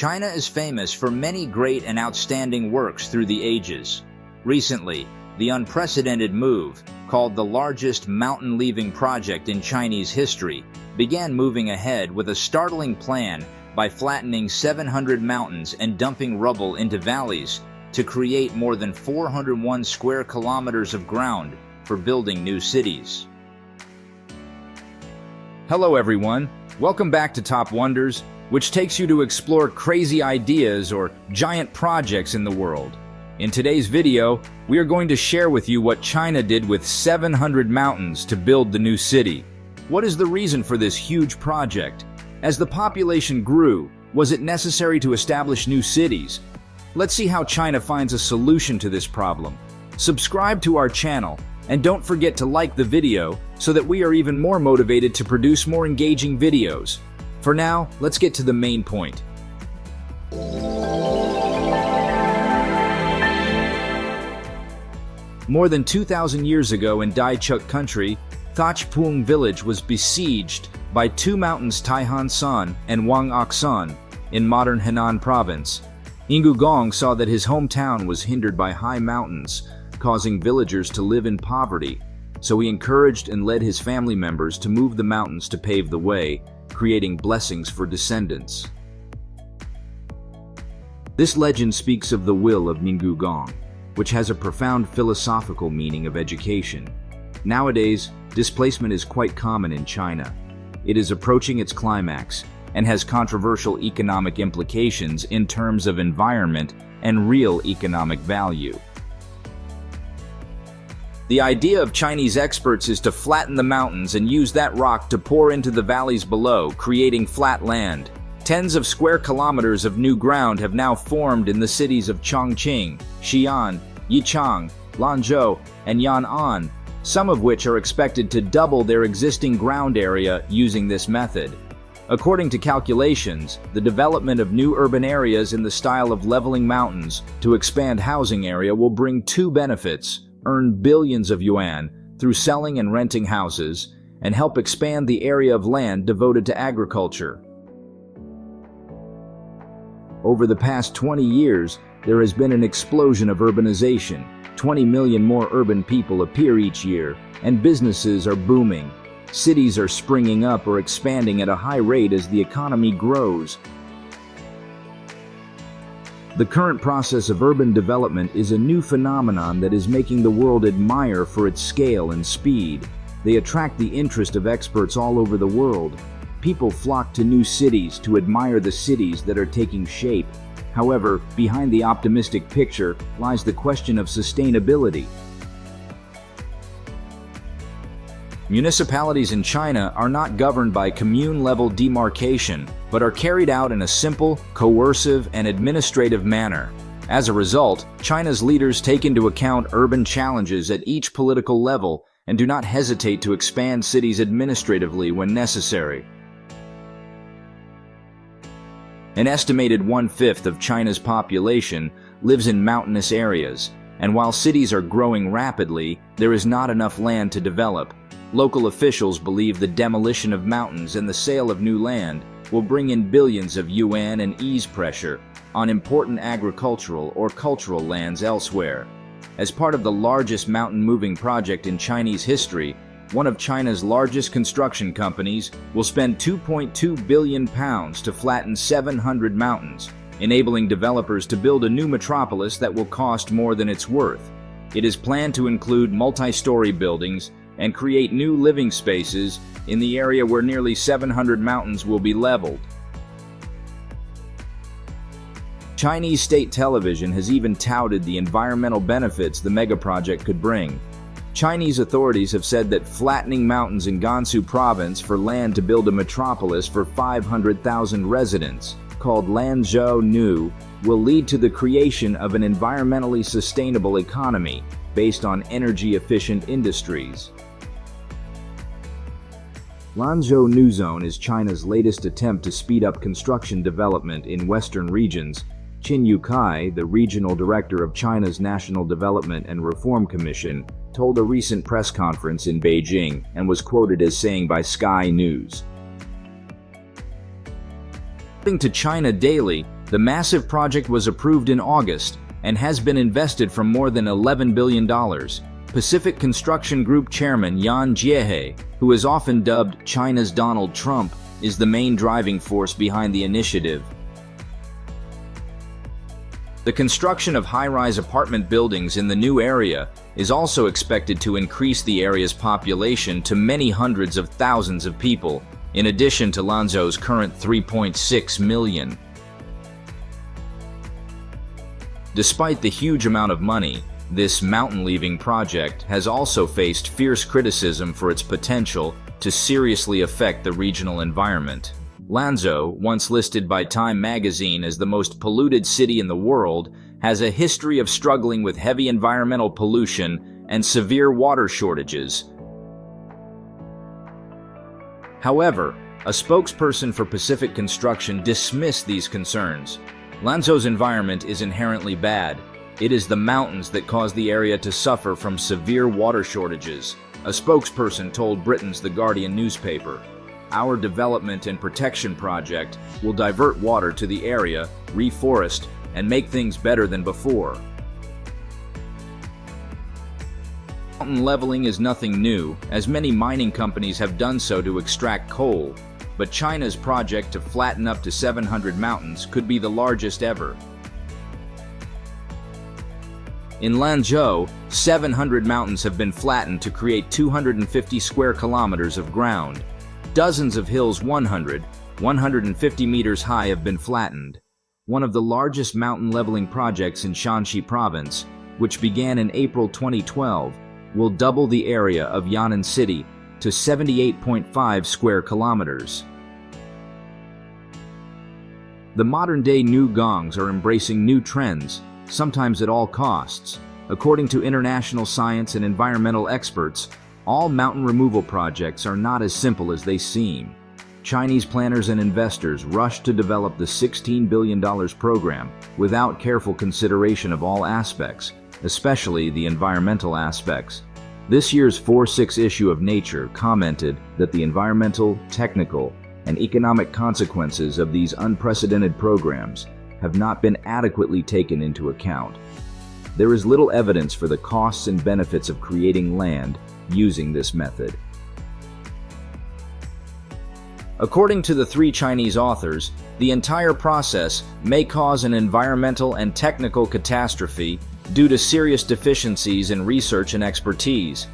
China is famous for many great and outstanding works through the ages. Recently, the unprecedented move, called the largest mountain-leaving project in Chinese history, began moving ahead with a startling plan by flattening 700 mountains and dumping rubble into valleys to create more than 401 square kilometers of ground for building new cities. Hello everyone, welcome back to Top Wonders, which takes you to explore crazy ideas or giant projects in the world. In today's video, we are going to share with you what China did with 700 mountains to build the new city. What is the reason for this huge project? As the population grew, was it necessary to establish new cities? Let's see how China finds a solution to this problem. Subscribe to our channel, and don't forget to like the video so that we are even more motivated to produce more engaging videos. For now, let's get to the main point. More than 2,000 years ago in Daichuk country, Thachpung village was besieged by two mountains, Taihan-san and Wangak-san, in modern Henan province. Ingu Gong saw that his hometown was hindered by high mountains, causing villagers to live in poverty, so he encouraged and led his family members to move the mountains to pave the way, creating blessings for descendants. This legend speaks of the will of Ingu Gong, which has a profound philosophical meaning of education. Nowadays, displacement is quite common in China. It is approaching its climax and has controversial economic implications in terms of environment and real economic value. The idea of Chinese experts is to flatten the mountains and use that rock to pour into the valleys below, creating flat land. Tens of square kilometers of new ground have now formed in the cities of Chongqing, Xi'an, Yichang, Lanzhou, and Yan'an, some of which are expected to double their existing ground area using this method. According to calculations, the development of new urban areas in the style of leveling mountains to expand housing area will bring two benefits: earn billions of yuan through selling and renting houses, and help expand the area of land devoted to agriculture. Over the past 20 years, there has been an explosion of urbanization. 20 million more urban people appear each year, and businesses are booming. Cities are springing up or expanding at a high rate as the economy grows. The current process of urban development is a new phenomenon that is making the world admire for its scale and speed. They attract the interest of experts all over the world. People flock to new cities to admire the cities that are taking shape. However, behind the optimistic picture lies the question of sustainability. Municipalities in China are not governed by commune-level demarcation, but are carried out in a simple, coercive, and administrative manner. As a result, China's leaders take into account urban challenges at each political level and do not hesitate to expand cities administratively when necessary. An estimated 1/5 of China's population lives in mountainous areas, and while cities are growing rapidly, there is not enough land to develop. Local officials believe the demolition of mountains and the sale of new land will bring in billions of yuan and ease pressure on important agricultural or cultural lands elsewhere. As part of the largest mountain-moving project in Chinese history, one of China's largest construction companies will spend 2.2 billion pounds to flatten 700 mountains, enabling developers to build a new metropolis that will cost more than it's worth. It is planned to include multi-story buildings and create new living spaces in the area where nearly 700 mountains will be leveled. Chinese state television has even touted the environmental benefits the megaproject could bring. Chinese authorities have said that flattening mountains in Gansu province for land to build a metropolis for 500,000 residents, called Lanzhou Nu, will lead to the creation of an environmentally sustainable economy based on energy-efficient industries. Lanzhou Nu Zone is China's latest attempt to speed up construction development in western regions. Qin Yukai, the regional director of China's National Development and Reform Commission, told a recent press conference in Beijing and was quoted as saying by Sky News. According to China Daily, The massive project was approved in August and has been invested from more than $11 billion. Pacific Construction Group Chairman Yan Jiehe, who is often dubbed China's Donald Trump, is the main driving force behind the initiative. The construction of high-rise apartment buildings in the new area is also expected to increase the area's population to many hundreds of thousands of people, in addition to Lanzhou's current 3.6 million. Despite the huge amount of money, this mountain-leaving project has also faced fierce criticism for its potential to seriously affect the regional environment. Lanzhou, once listed by Time magazine as the most polluted city in the world, has a history of struggling with heavy environmental pollution and severe water shortages. However, a spokesperson for Pacific Construction dismissed these concerns. Lanzhou's environment is inherently bad. It is the mountains that cause the area to suffer from severe water shortages, a spokesperson told Britain's The Guardian newspaper. Our development and protection project will divert water to the area, reforest, and make things better than before. Mountain leveling is nothing new, as many mining companies have done so to extract coal, but China's project to flatten up to 700 mountains could be the largest ever. In Lanzhou, 700 mountains have been flattened to create 250 square kilometers of ground. Dozens of hills 150 meters high have been flattened. One of the largest mountain leveling projects in Shanxi province, which began in April 2012, will double the area of Yan'an City to 78.5 square kilometers. The modern-day new gongs are embracing new trends, sometimes at all costs. According to international science and environmental experts, all mountain removal projects are not as simple as they seem. Chinese planners and investors rushed to develop the $16 billion program without careful consideration of all aspects, especially the environmental aspects. This year's 4/6 issue of Nature commented that the environmental, technical, and economic consequences of these unprecedented programs have not been adequately taken into account. There is little evidence for the costs and benefits of creating land using this method. According to the 3 Chinese authors, the entire process may cause an environmental and technical catastrophe due to serious deficiencies in research and expertise.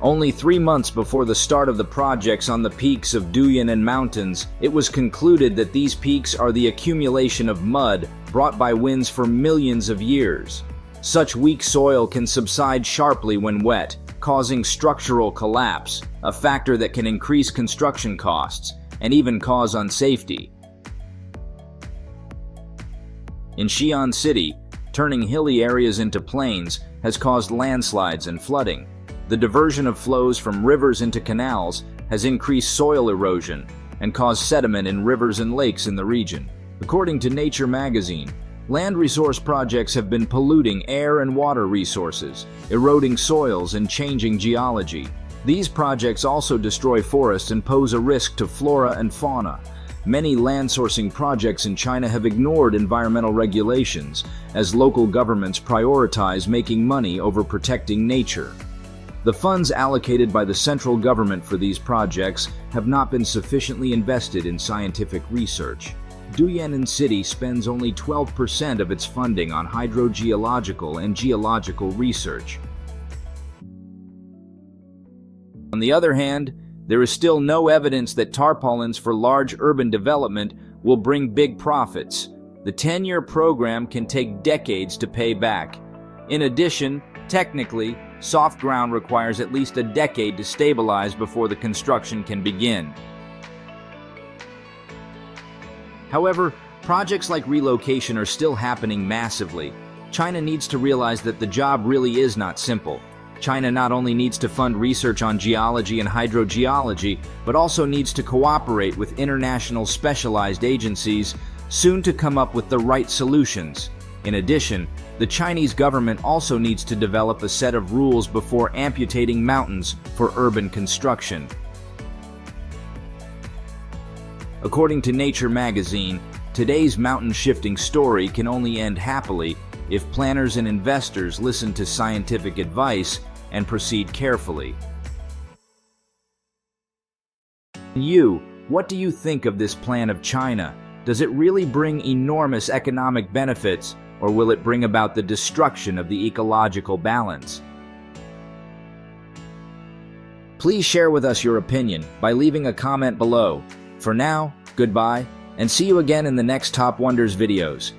Only 3 months before the start of the projects on the peaks of Duyan Mountains, it was concluded that these peaks are the accumulation of mud brought by winds for millions of years. Such weak soil can subside sharply when wet, causing structural collapse, a factor that can increase construction costs and even cause unsafety. In Xi'an City, turning hilly areas into plains has caused landslides and flooding. The diversion of flows from rivers into canals has increased soil erosion and caused sediment in rivers and lakes in the region. According to Nature magazine, land resource projects have been polluting air and water resources, eroding soils and changing geology. These projects also destroy forests and pose a risk to flora and fauna. Many land sourcing projects in China have ignored environmental regulations as local governments prioritize making money over protecting nature. The funds allocated by the central government for these projects have not been sufficiently invested in scientific research. Duyan City spends only 12% of its funding on hydrogeological and geological research. On the other hand, there is still no evidence that tarpaulins for large urban development will bring big profits. The 10-year program can take decades to pay back. In addition, technically, soft ground requires at least a decade to stabilize before the construction can begin. However, projects like relocation are still happening massively. China needs to realize that the job really is not simple. China not only needs to fund research on geology and hydrogeology, but also needs to cooperate with international specialized agencies soon to come up with the right solutions. In addition, the Chinese government also needs to develop a set of rules before amputating mountains for urban construction. According to Nature magazine, Today's mountain-shifting story can only end happily if planners and investors listen to scientific advice and proceed carefully. What do you think of this plan of China? Does it really bring enormous economic benefits, or will it bring about the destruction of the ecological balance? Please share with us your opinion by leaving a comment below. For now, goodbye, and see you again in the next Top Wonders videos.